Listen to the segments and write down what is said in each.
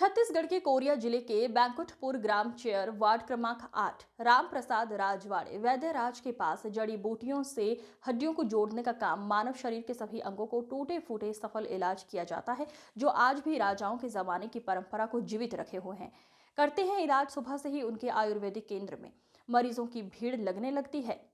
छत्तीसगढ़ के कोरिया जिले के बैंकुठपुर ग्राम चेयर वार्ड क्रमांक 8 राम प्रसाद राजवाड़े वैद्य राज के पास जड़ी बूटियों से हड्डियों को जोड़ने का काम मानव शरीर के सभी अंगों को टूटे फूटे सफल इलाज किया जाता है, जो आज भी राजाओं के जमाने की परंपरा को जीवित रखे हुए हैं। करते हैं इलाज सुबह से ही उनके आयुर्वेदिक केंद्र में मरीजों की भीड़ लगने लगती है।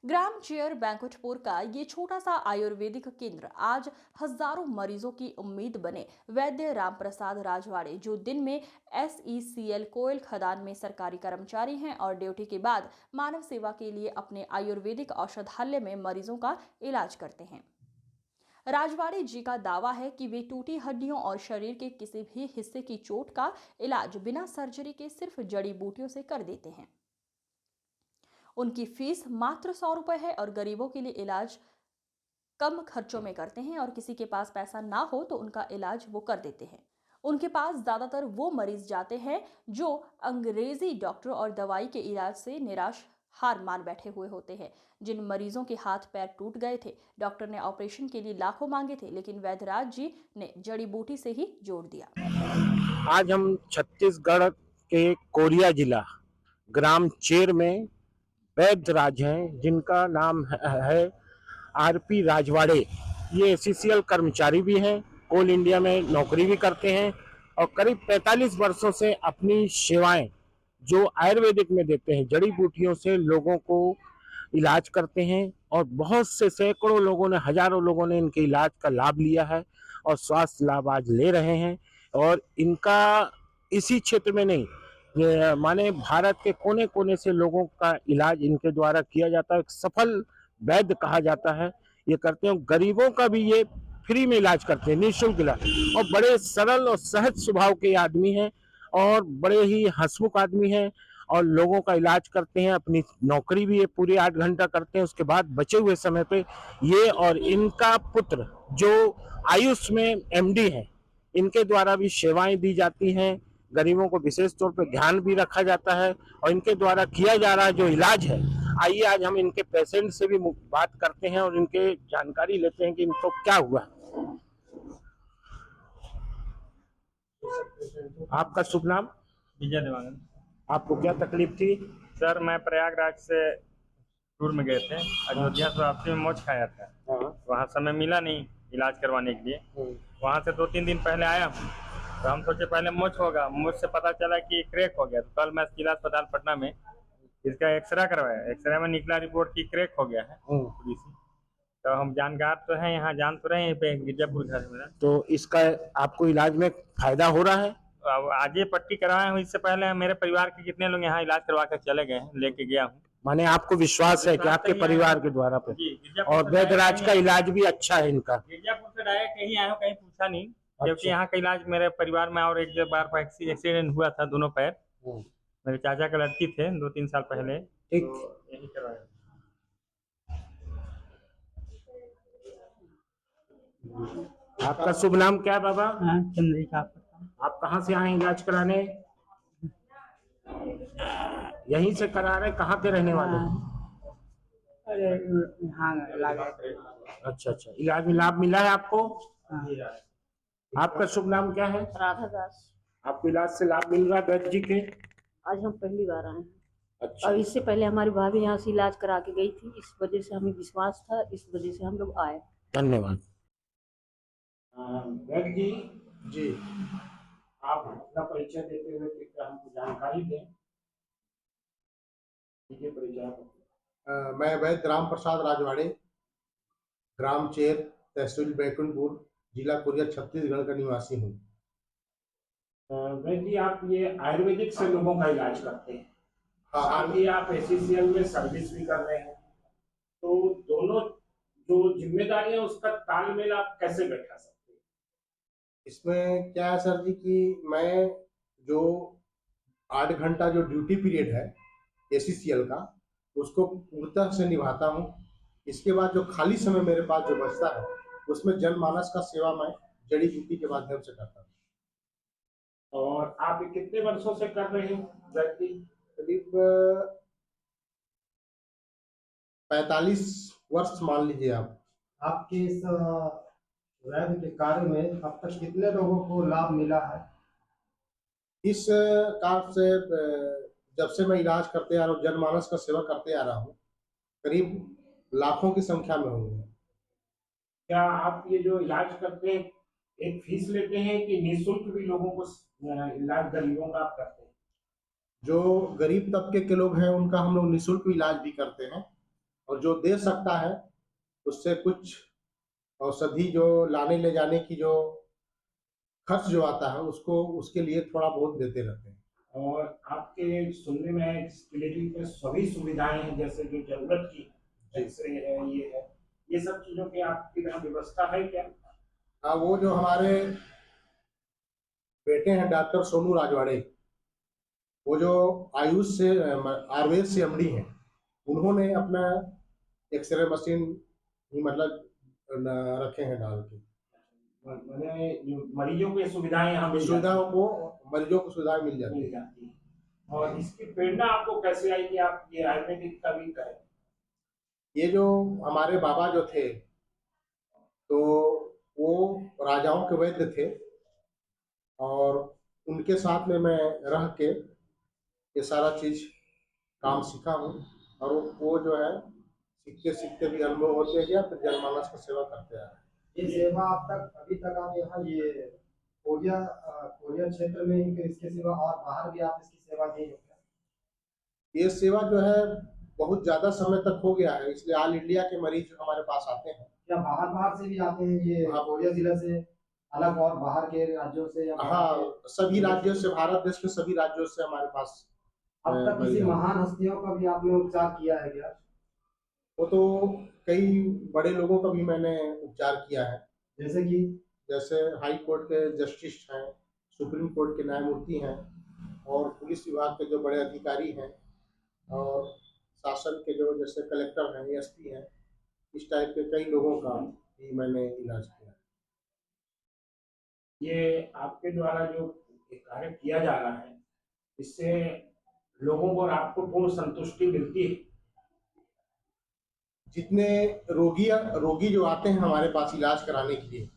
ग्राम चेयर बैंकुठपुर का ये छोटा सा आयुर्वेदिक केंद्र आज हजारों मरीजों की उम्मीद बने वैद्य राम प्रसाद राजवाड़े, जो दिन में SECL कोयल खदान में सरकारी कर्मचारी हैं और ड्यूटी के बाद मानव सेवा के लिए अपने आयुर्वेदिक औषधालय में मरीजों का इलाज करते हैं। राजवाड़े जी का दावा है कि वे टूटी हड्डियों और शरीर के किसी भी हिस्से की चोट का इलाज बिना सर्जरी के सिर्फ जड़ी बूटियों से कर देते हैं। उनकी फीस मात्र 100 रुपए है और गरीबों के लिए इलाज कम खर्चों में करते हैं और किसी के पास पैसा ना हो तो उनका इलाज वो कर देते हैं। उनके पास ज्यादातर वो मरीज जाते हैं जो अंग्रेजी डॉक्टर और दवाई के इलाज से निराश हार मान बैठे हुए होते हैं। जिन मरीजों के हाथ पैर टूट गए थे, डॉक्टर ने ऑपरेशन के लिए लाखों मांगे थे, लेकिन वैद्यराज जी ने जड़ी बूटी से ही जोड़ दिया। आज हम छत्तीसगढ़ के कोरिया जिला ग्राम चेर में वैद्य राज हैं, जिनका नाम है RP राजवाड़े। ये SECL कर्मचारी भी हैं, कोल इंडिया में नौकरी भी करते हैं और करीब 45 वर्षों से अपनी सेवाएं जो आयुर्वेदिक में देते हैं, जड़ी बूटियों से लोगों को इलाज करते हैं और बहुत से सैकड़ों लोगों ने, हजारों लोगों ने इनके इलाज का लाभ लिया है और स्वास्थ्य लाभ आज ले रहे हैं। और इनका इसी क्षेत्र में नहीं, माने भारत के कोने कोने से लोगों का इलाज इनके द्वारा किया जाता है। सफल वैद्य कहा जाता है। ये करते हैं, गरीबों का भी ये फ्री में इलाज करते हैं, निःशुल्क इलाज। और बड़े सरल और सहज स्वभाव के आदमी हैं और बड़े ही हंसमुख आदमी हैं और लोगों का इलाज करते हैं। अपनी नौकरी भी ये पूरे 8 घंटा करते हैं। उसके बाद बचे हुए समय पे ये और इनका पुत्र जो आयुष में MD है, इनके द्वारा भी सेवाएं दी जाती हैं। गरीबों को विशेष तौर पर ध्यान भी रखा जाता है और इनके द्वारा किया जा रहा जो इलाज है, आइए आज हम इनके पेशेंट से भी बात करते हैं और इनके जानकारी लेते हैं कि इनको क्या हुआ। आपका शुभ नाम? विजय देवानंद। आपको क्या तकलीफ थी? सर, मैं प्रयागराज से टूर में गए थे, अयोध्या से वापसी में मोच खाया था। वहाँ समय मिला नहीं इलाज करवाने के लिए। वहाँ से 2-3 दिन पहले आया हूँ, तो हम सोचे पहले मोच होगा। मोच से पता चला कि क्रैक हो गया, तो कल मैं जिला अस्पताल पटना में इसका एक्सरे करवाया। एक्सरे में निकला रिपोर्ट की क्रैक हो गया है थोड़ी सी। तो हम जानकार तो हैं, यहाँ जान तो रहे हैं पे गिरजापुर घर में। तो इसका आपको इलाज में फायदा हो रहा है? अब आज ये पट्टी करवाया हूँ, इससे पहले मेरे परिवार के कितने लोग यहाँ इलाज करवा कर चले गए हैं, लेके गया हूँ। माने आपको विश्वास है कि आपके परिवार के द्वारा पे, और वैद्यराज का इलाज भी अच्छा है इनका। गिरजापुर से डायरेक्ट यहीं आया हूँ, कहीं पूछा नहीं। जबकि यहाँ का इलाज मेरे परिवार में और एक बार एक्सीडेंट हुआ था, दोनों पैर। मेरे चाचा का लड़की थे 2-3 साल पहले, ठीक, तो यही करवाया। आपका शुभ नाम क्या है बाबा? चंद्रिका। आप कहाँ से आए इलाज कराने? यहीं से करा रहे? कहाँ के रहने वाले? अरे हाँ, अच्छा, इलाज में लाभ मिला है आपको? आपका शुभ नाम क्या है? राधा दास। आपको इलाज से लाभ मिल रहा है वैद्य जी के? आज हम पहली बार आए हैं। अच्छा। और इससे पहले हमारी भाभी यहाँ से इलाज करा के गई थी, इस वजह से हमें विश्वास था, इस वजह से हम लोग आए। धन्यवाद। वैद्य जी, आप अपना परिचय देते हुए कृपया हमको जानकारी दें। परिचय। मैं वैद्य राम प्रसाद राजवाड़े, ग्राम चेर, तहसील बैकुंठपुर, जिला कोरिया, छत्तीसगढ़ का निवासी हूँ। वैद्य जी, आप ये आयुर्वेदिक से लोगों का इलाज करते हैं, हाँ, ही आप SECL में सर्विस भी कर रहे हैं, तो दोनों जो जिम्मेदारियां उसका तालमेल आप कैसे बैठा सकते हैं? इसमें क्या है सर जी कि मैं जो 8 घंटा जो ड्यूटी पीरियड है SECL का, उसको पूर्णतः से निभाता हूँ। इसके बाद जो खाली समय मेरे पास जो बचता है, उसमें जनमानस का सेवा मैं जड़ी बूटी के माध्यम से करता हूँ। और आप कितने वर्षों से कर रहे हैं? करीब 45 वर्ष मान लीजिए आप। आपके इस वैध के कार्य में अब तक कितने लोगों को लाभ मिला है? इस कार्ड से जब से मैं इलाज करते आ रहा हूँ, जनमानस का सेवा करते आ रहा हूँ, करीब लाखों की संख्या में होंगे। क्या आप ये जो इलाज करते हैं एक फीस लेते हैं कि निःशुल्क भी लोगों को इलाज गरीबों का आप करते हैं? जो गरीब तबके के लोग हैं उनका हम लोग निःशुल्क इलाज भी करते हैं, और जो दे सकता है उससे कुछ औषधि जो लाने ले जाने की जो खर्च जो आता है उसको उसके लिए थोड़ा बहुत देते रहते हैं। और आपके सुनने में है इस क्लिनिक में सभी सुविधाएं हैं, जैसे जो जरूरत की एक्सरे है, ये सब चीजों की आपकी यहाँ व्यवस्था है क्या? हाँ, वो जो हमारे बेटे हैं डॉक्टर सोनू राजवाड़े, वो जो आयुष से आयुर्वेद से एमडी हैं, उन्होंने अपना एक्सरे मशीन ही मतलब रखे हैं डाल के। मरीजों को ये सुविधाएं यहाँ मिल मरीजों को सुविधाएं मिल जाती है। है। और इसकी प्रेरणा आपको कैसे आई कि आप ये आयुर्वेदिक का भी करें? ये जो हमारे बाबा जो थे तो वो राजाओं के वैद्य थे, और उनके साथ में मैं रह के ये सारा चीज काम सीखा हूँ, और वो जो है सीखते सीखते भी अनुभव होते गया, फिर जनमानस की सेवा करते आ रहे हैं। ये सेवा आप तक अभी तक आप यहाँ ये कोरिया क्षेत्र में ही, इसके सिवा और बाहर भी आप इसकी सेवा दी है क्या? ये सेवा जो है बहुत ज्यादा समय तक हो गया है, इसलिए ऑल इंडिया के मरीज हमारे पास आते हैं। क्या बाहर से भी आते हैं ये? हाँ, कोरिया जिला से अलग और बाहर के राज्यों से या हाँ, सभी राज्यों से, भारत देश के सभी राज्यों से हमारे पास। अब तक किसी महान हस्तियों का भी आपने उपचार किया है क्या? वो तो कई बड़े लोगों का भी मैंने उपचार किया है, जैसे हाई कोर्ट के जस्टिस हैं, सुप्रीम कोर्ट के न्यायमूर्ति हैं, और पुलिस विभाग के जो बड़े अधिकारी हैं, और शासन के जो जैसे कलेक्टर हैं, एसपी हैं, इस टाइप के कई लोगों का भी मैंने इलाज किया। ये आपके द्वारा जो कार्य किया जा रहा है, इससे लोगों को और आपको पूर्ण संतुष्टि मिलती है? जितने रोगी जो आते हैं हमारे पास इलाज कराने के लिए,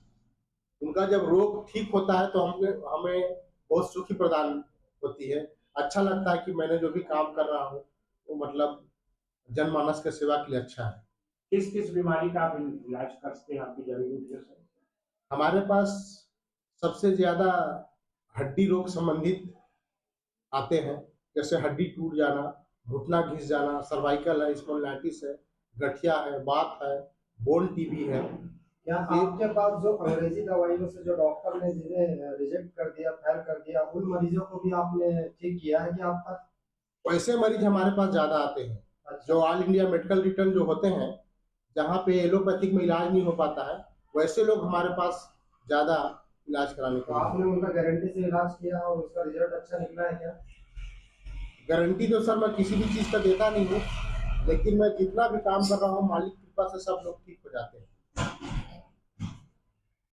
उनका जब रोग ठीक होता है तो हमें बहुत सुखी प्रदान होती है। अच्छा लगता है कि मैंने जो भी काम कर रहा हूँ वो मतलब जनमानस के सेवा के लिए अच्छा है। किस किस बीमारी का आप इलाज करते हैं आपकी जड़ी बूटियों से? हमारे पास सबसे ज्यादा हड्डी रोग संबंधित आते हैं, जैसे हड्डी टूट जाना, घुटना घिस जाना, सर्वाइकल है, स्पॉन्डिलाइटिस है, गठिया है, बात है, बोन टीबी है। क्या आपके पास जो अंग्रेजी दवाइयों से जो डॉक्टर ने जिन्हें रिजेक्ट कर दिया, फेल कर दिया, उन मरीजों को भी आपने ठीक किया है कि आप तक? वैसे मरीज हमारे पास ज्यादा आते हैं। अच्छा। जो ऑल इंडिया मेडिकल रिटर्न जो होते हैं, जहाँ पे एलोपैथिक में इलाज नहीं हो पाता है, वैसे लोग हमारे पास ज्यादा इलाज कराने तो के लिए। आपने उनका गारंटी से इलाज किया और उसका रिजल्ट अच्छा निकला है क्या? गारंटी तो सर मैं किसी भी चीज का देता नहीं हूँ, लेकिन मैं जितना भी काम कर रहा हूँ मालिक की कृपा से सब लोग ठीक हो जाते हैं।